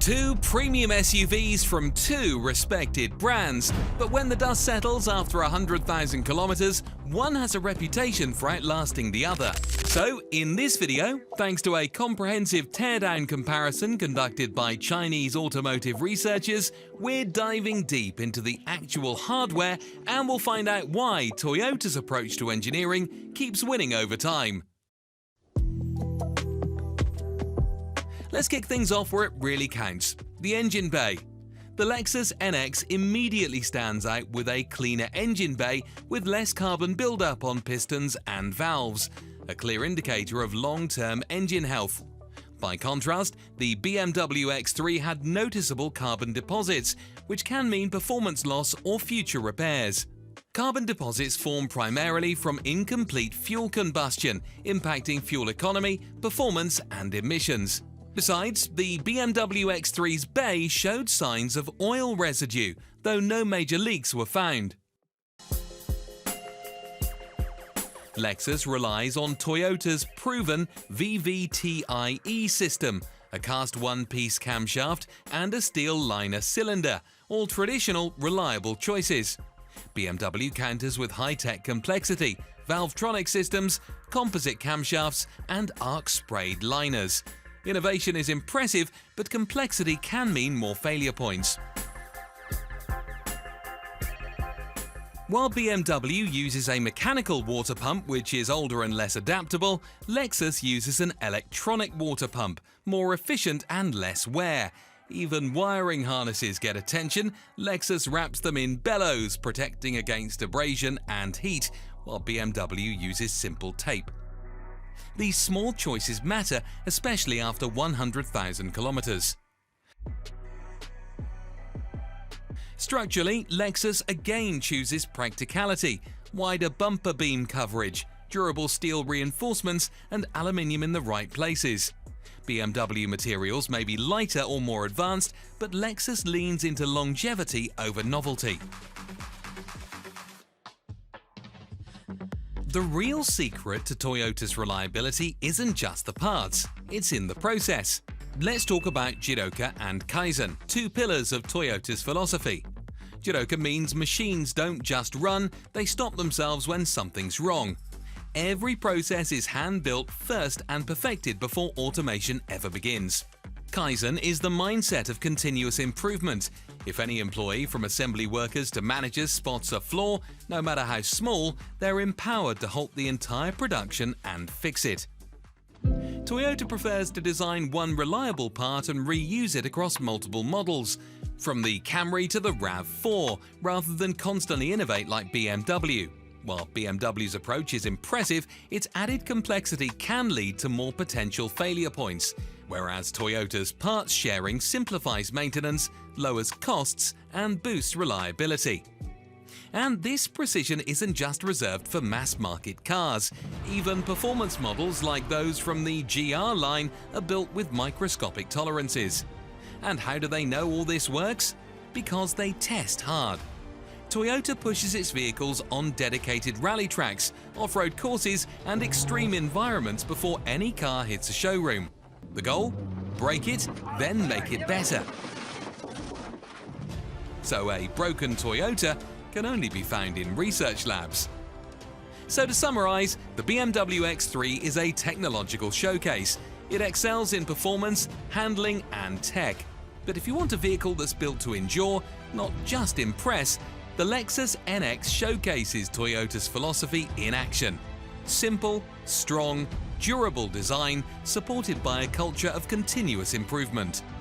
Two premium SUVs from two respected brands, but when the dust settles after 100,000 kilometers, one has a reputation for outlasting the other. So, in this video, thanks to a comprehensive teardown comparison conducted by Chinese automotive researchers, we're diving deep into the actual hardware and we'll find out why Toyota's approach to engineering keeps winning over time. Let's kick things off where it really counts, the engine bay. The Lexus NX immediately stands out with a cleaner engine bay with less carbon buildup on pistons and valves, a clear indicator of long-term engine health. By contrast, the BMW X3 had noticeable carbon deposits, which can mean performance loss or future repairs. Carbon deposits form primarily from incomplete fuel combustion, impacting fuel economy, performance and emissions. Besides, the BMW X3's bay showed signs of oil residue, though no major leaks were found. Lexus relies on Toyota's proven VVTIE system, a cast one-piece camshaft and a steel liner cylinder, all traditional, reliable choices. BMW counters with high-tech complexity, Valvetronic systems, composite camshafts and arc-sprayed liners. Innovation is impressive, but complexity can mean more failure points. While BMW uses a mechanical water pump which is older and less adaptable, Lexus uses an electronic water pump, more efficient and less wear. Even wiring harnesses get attention. Lexus wraps them in bellows, protecting against abrasion and heat, while BMW uses simple tape. These small choices matter, especially after 100,000 kilometers. Structurally, Lexus again chooses practicality, wider bumper beam coverage, durable steel reinforcements, and aluminium in the right places. BMW materials may be lighter or more advanced, but Lexus leans into longevity over novelty. The real secret to Toyota's reliability isn't just the parts, it's in the process. Let's talk about Jidoka and Kaizen, two pillars of Toyota's philosophy. Jidoka means machines don't just run, they stop themselves when something's wrong. Every process is hand-built first and perfected before automation ever begins. Kaizen is the mindset of continuous improvement. If any employee, from assembly workers to managers, spots a flaw, no matter how small, they're empowered to halt the entire production and fix it. Toyota prefers to design one reliable part and reuse it across multiple models, from the Camry to the RAV4, rather than constantly innovate like BMW. While BMW's approach is impressive, its added complexity can lead to more potential failure points, whereas Toyota's parts sharing simplifies maintenance, lowers costs, and boosts reliability. And this precision isn't just reserved for mass-market cars. Even performance models like those from the GR line are built with microscopic tolerances. And how do they know all this works? Because they test hard. Toyota pushes its vehicles on dedicated rally tracks, off-road courses, and extreme environments before any car hits a showroom. The goal? Break it, then make it better. So a broken Toyota can only be found in research labs. So to summarize, the BMW X3 is a technological showcase. It excels in performance, handling, and tech. But if you want a vehicle that's built to endure, not just impress, the Lexus NX showcases Toyota's philosophy in action. Simple, strong, durable design supported by a culture of continuous improvement.